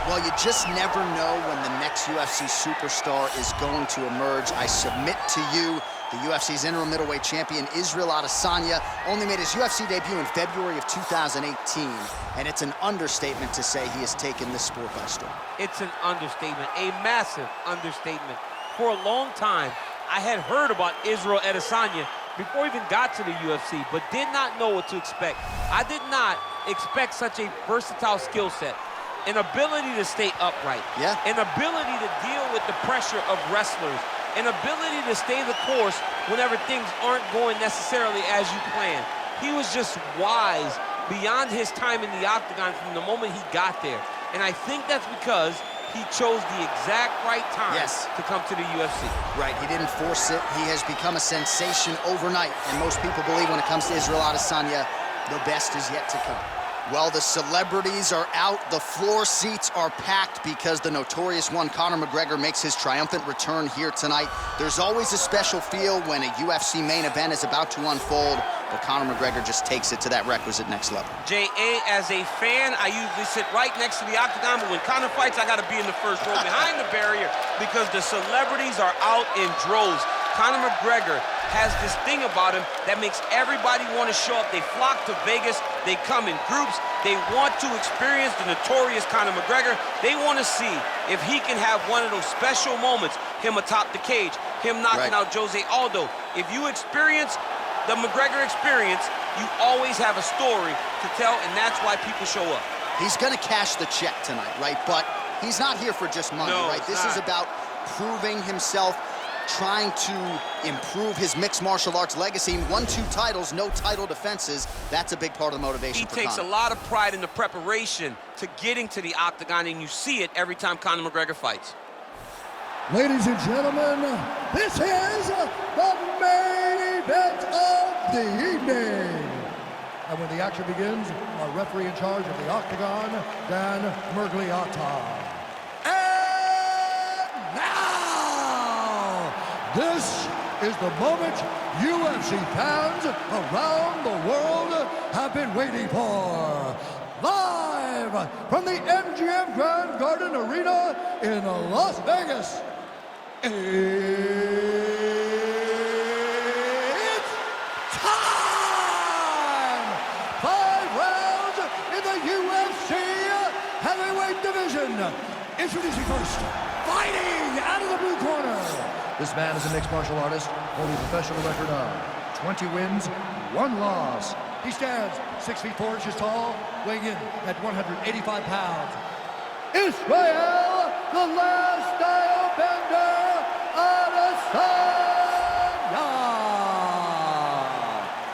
Well, you just never know when the next UFC superstar is going to emerge. I submit to you, the UFC's interim middleweight champion, Israel Adesanya, only made his UFC debut in February of 2018, and it's an understatement to say he has taken this sport by storm. It's an understatement, a massive understatement. For a long time, I had heard about Israel Adesanya before he even got to the UFC, but did not know what to expect. I did not expect such a versatile skill set, an ability to stay upright, an ability to deal with the pressure of wrestlers, an ability to stay the course whenever things aren't going necessarily as you plan. He was just wise beyond his time in the octagon from the moment he got there. And I think that's because he chose the exact right time to come to the UFC. Right, he didn't force it. He has become a sensation overnight. And most people believe when it comes to Israel Adesanya, the best is yet to come. Well, the celebrities are out. The floor seats are packed because the notorious one, Conor McGregor, makes his triumphant return here tonight. There's always a special feel when a UFC main event is about to unfold, but Conor McGregor just takes it to that requisite next level. J.A., as a fan, I usually sit right next to the octagon, but when Conor fights, I got to be in the first row behind the barrier because the celebrities are out in droves. Conor McGregor has this thing about him that makes everybody want to show up. They flock to Vegas. They come in groups. They want to experience the notorious Conor McGregor. They want to see if he can have one of those special moments, him atop the cage, him knocking out Jose Aldo. If you experience the McGregor experience, you always have a story to tell, and that's why people show up. He's going to cash the check tonight, right? But he's not here for just money, right? This is about proving himself, trying to improve his mixed martial arts legacy. Won 2 titles, no title defenses. That's a big part of the motivation for Conor. He takes a lot of pride in the preparation to getting to the octagon, and you see it every time Conor McGregor fights. Ladies and gentlemen, this is the main event of the evening. And when the action begins, our referee in charge of the octagon, Dan Murgliata. This is the moment UFC fans around the world have been waiting for. Live from the MGM Grand Garden Arena in Las Vegas, it's time! 5 rounds in the UFC heavyweight division. Introducing first, fighting out of the blue corner. This man is a mixed martial artist, holding a professional record of 20 wins, 1 loss. He stands 6 feet 4 inches tall, weighing in at 185 pounds. Israel, the last style bender, Adesanya.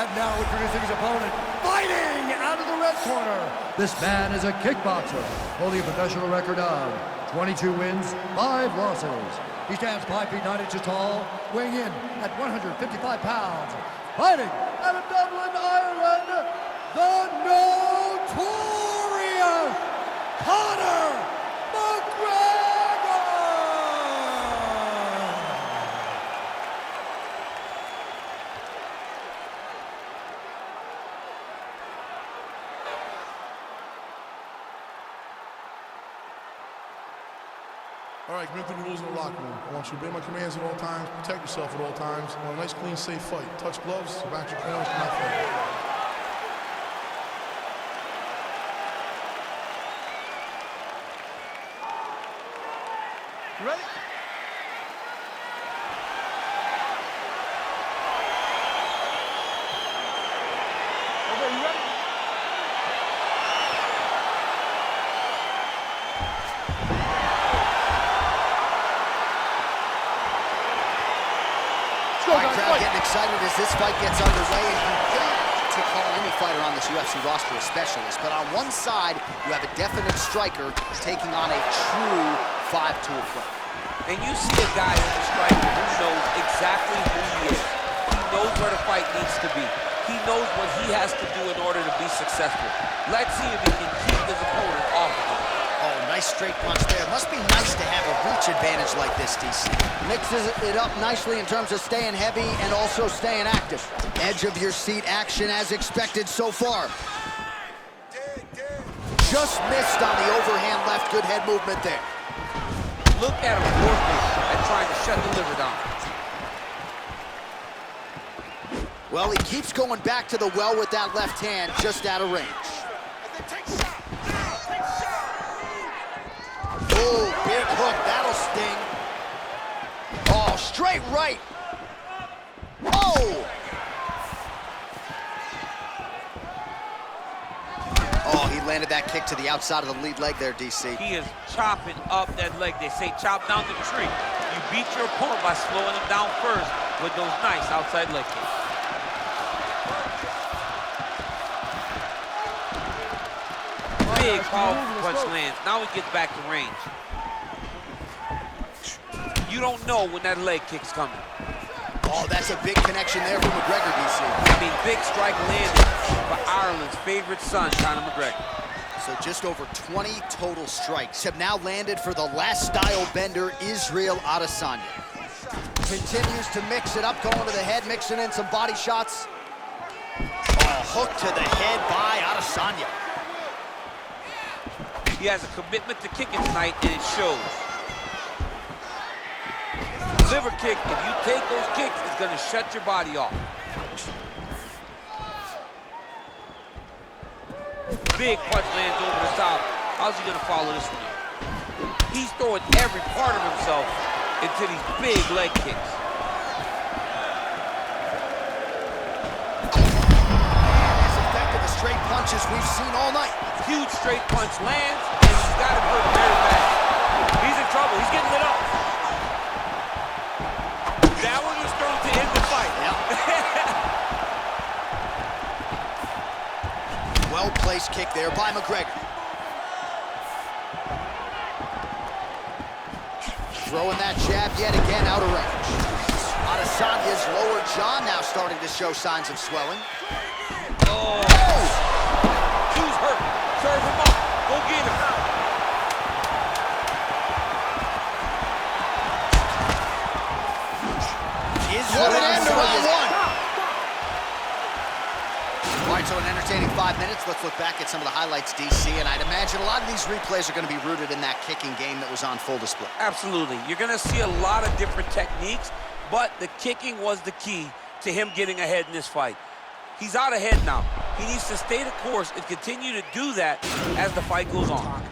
And now introducing his opponent, fighting out of the red corner. This man is a kickboxer, holding a professional record of 22 wins, 5 losses. He stands 5 feet 9 inches tall, weighing in at 155 pounds. Fighting out of Dublin, Ireland, the notorious Conor McGregor! All right, commit to the rules in the locker room. I want you to obey my commands at all times, protect yourself at all times. I want a nice, clean, safe fight. Touch gloves, back your corners, come out fight. You ready? Okay, you ready? All right, crowd getting excited as this fight gets underway, and you hate to call any fighter on this UFC roster a specialist, but on one side, you have a definite striker taking on a true 5-tool fight. And you see a guy who's a striker who knows exactly who he is. He knows where the fight needs to be. He knows what he has to do in order to be successful. Let's see if he can keep his opponent off of him. Oh, nice straight punch there. Must be nice to have a reach advantage like this, DC. Mixes it up nicely in terms of staying heavy and also staying active. Edge of your seat action as expected so far. just missed on the overhand left. Good head movement there. Look at him working and trying to shut the liver down. Well, he keeps going back to the well with that left hand, just out of range. Oh, big hook, that'll sting. Oh, straight right. Oh! Oh, he landed that kick to the outside of the lead leg there, DC. He is chopping up that leg. They say chop down the tree. You beat your opponent by slowing him down first with those nice outside leg kicks. Big powerful punch lands. Now he gets back to range. You don't know when that leg kick's coming. Oh, that's a big connection there from McGregor, DC. I mean, big strike landed for Ireland's favorite son, Conor McGregor. So just over 20 total strikes have now landed for the last style bender, Israel Adesanya. Continues to mix it up, going to the head, mixing in some body shots. Oh, hook to the head by Adesanya. He has a commitment to kicking tonight, and it shows. Liver kick, if you take those kicks, it's going to shut your body off. Big punch lands over the top. How's he going to follow this one up? He's throwing every part of himself into these big leg kicks. As effective as straight punches we've seen all night. Huge straight punch lands, and he's got him hurt very bad. He's in trouble. He's getting lit up. That one was thrown to end the fight. Yep. Well-placed kick there by McGregor. Throwing that jab yet again out of range. Adesanya's lower jaw now starting to show signs of swelling. Oh! Who's hurt? Serve him up. Go get him. What an end to round one. All right, so an entertaining 5 minutes. Let's look back at some of the highlights, DC, and I'd imagine a lot of these replays are going to be rooted in that kicking game that was on full display. Absolutely. You're going to see a lot of different techniques, but the kicking was the key to him getting ahead in this fight. He's out ahead now. He needs to stay the course and continue to do that as the fight goes on.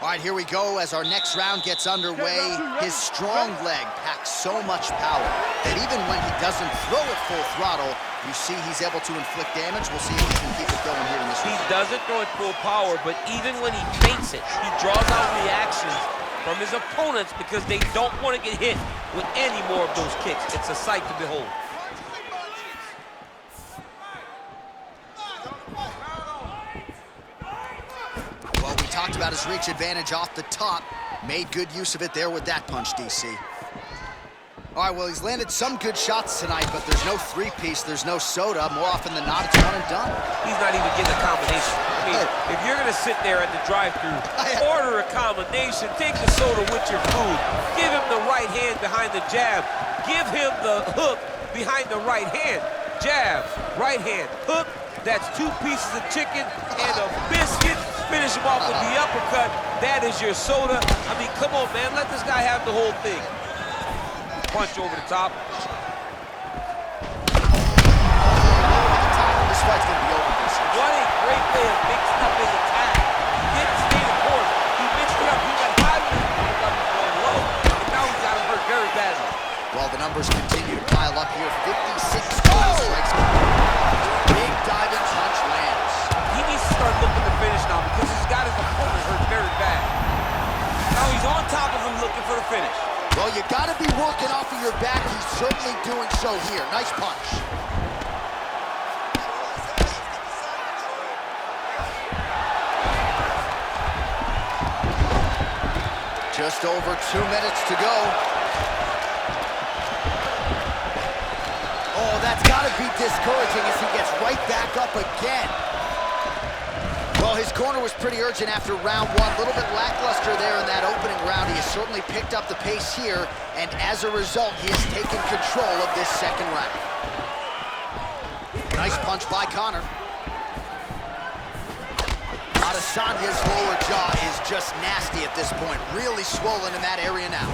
All right, here we go as our next round gets underway. His strong leg packs so much power that even when he doesn't throw it full throttle, you see he's able to inflict damage. We'll see if he can keep it going here in this round. He doesn't throw it full power, but even when he feints it, he draws out reactions from his opponents because they don't want to get hit with any more of those kicks. It's a sight to behold. Well, we talked about his reach advantage off the top. Made good use of it there with that punch, DC. All right, well, he's landed some good shots tonight, but there's no three-piece, there's no soda. More often than not, it's one and done. He's not even getting a combination. I mean, if you're going to sit there at the drive-thru, order a combination, take the soda with your food, give him the right hand behind the jab, give him the hook behind the right hand. Jab, right hand, hook. That's 2 pieces of chicken and a biscuit. Finish him off with the uppercut. That is your soda. I mean, come on, man. Let this guy have the whole thing. Punch over the top. This fight's gonna be over, DC. What a great way of mixing up his attack. He didn't stay the course. He mixed it up. He went high with his going low. And now he's got him hurt very badly. Well, the numbers continue to pile up here. 56 total strikes. Big diving punch lands. He needs to start looking to finish now because he's got his opponent hurt very bad. Now he's on top of him looking for the finish. Well, you gotta be working off of your back. He's certainly doing so here. Nice punch. Just over 2 minutes to go. Oh, that's gotta be discouraging as he gets right back up again. Well, his corner was pretty urgent after round one. A little bit lackluster there in that opening round. He has certainly picked up the pace here, and as a result, he has taken control of this second round. Nice punch by Conor. Adesanya's lower jaw is just nasty at this point. Really swollen in that area now.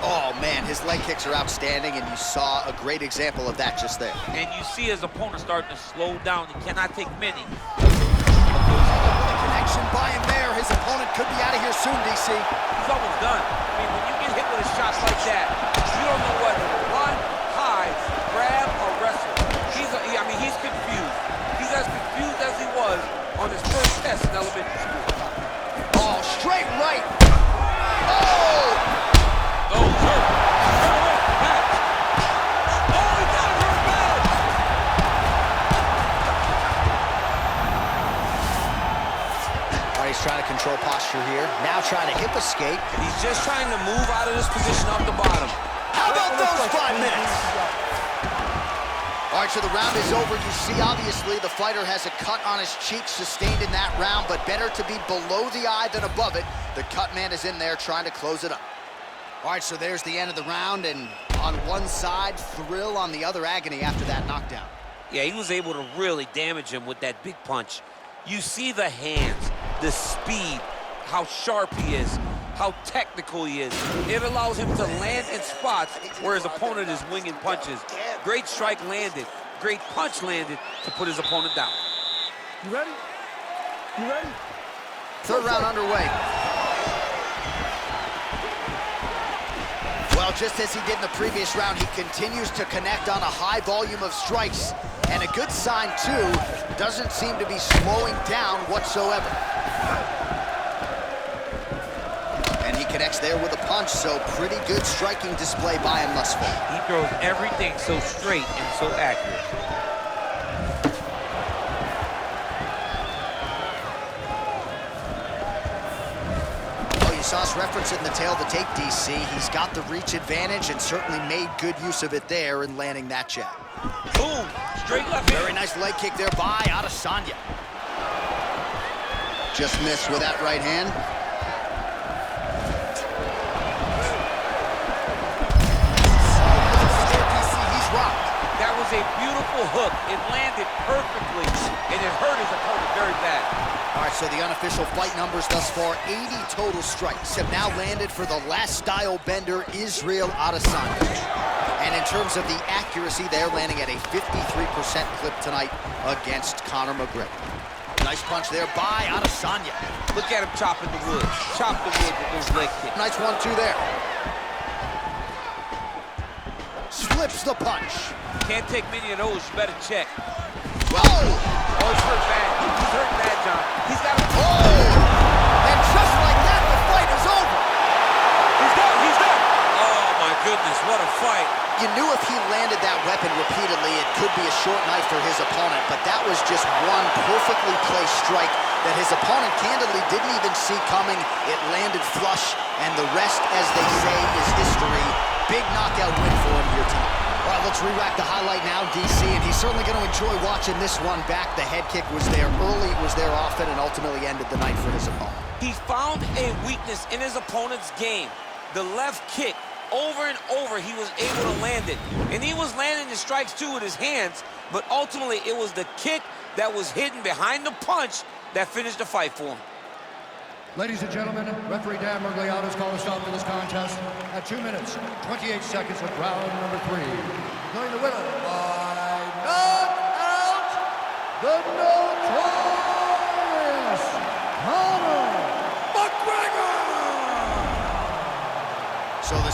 Oh, man, his leg kicks are outstanding, and you saw a great example of that just there. And you see his opponent starting to slow down. He cannot take many. Connection by him there. His opponent could be out of here soon, DC. He's almost done. I mean, when you get hit with a shot like that, you don't know whether to run, hide, grab, or wrestle. He's confused. He's as confused as he was on his first test in elementary school. Oh, straight right. Oh! Oh, he's hurt. Bad. Oh, he got hurt bad. All right, he's trying to control posture here. Now trying to hip escape. And he's just trying to move out of this position off the bottom. How about those 5 minutes? All right, so the round is over. You see, obviously, the fighter has a cut on his cheek sustained in that round, but better to be below the eye than above it. The cut man is in there trying to close it up. All right, so there's the end of the round, and on one side, thrill, on the other, agony after that knockdown. Yeah, he was able to really damage him with that big punch. You see the hands, the speed, how sharp he is, how technical he is. It allows him to land in spots where his opponent is winging punches. Great strike landed, great punch landed to put his opponent down. You ready? You ready? Third round underway. Well, just as he did in the previous round, he continues to connect on a high volume of strikes. And a good sign, too, doesn't seem to be slowing down whatsoever. And he connects there with a punch, so pretty good striking display by him thus far. He throws everything so straight and so accurate. Saw us reference it in the tail of the tape, DC. He's got the reach advantage and certainly made good use of it there in landing that jab. Boom! Straight left hand. Very nice leg kick there by Adesanya. Just missed with that right hand. He's rocked. That was a beautiful hook. It landed perfectly, and it hurt his opponent very bad. All right, so the unofficial fight numbers thus far, 80 total strikes have now landed for the last style bender, Israel Adesanya. And in terms of the accuracy, they're landing at a 53% clip tonight against Conor McGregor. Nice punch there by Adesanya. Look at him chopping the wood. Chop the wood with those leg kicks. Nice 1-2 there. Slips the punch. Can't take many of those. You better check. Whoa! Oh, he's hurt bad. He's hurt bad, John. He's got a... Oh! And just like that, the fight is over. He's done. He's done. Oh, my goodness. What a fight. You knew if he landed that weapon repeatedly, it could be a short knife for his opponent, but that was just one perfectly placed strike that his opponent candidly didn't even see coming. It landed flush, and the rest, as they say, is history. Big knockout win for him here tonight. All right, let's re-rack the highlight now, DC, and he's certainly going to enjoy watching this one back. The head kick was there early, was there often, and ultimately ended the night for his opponent. He found a weakness in his opponent's game. The left kick. Over and over, he was able to land it. And he was landing the strikes, too, with his hands, but ultimately, it was the kick that was hidden behind the punch that finished the fight for him. Ladies and gentlemen, referee Dan Mergliata has called a stop to this contest at 2 minutes, 28 seconds of round number 3. Declaring the winner by knockout, the notorious Conor McGregor! So the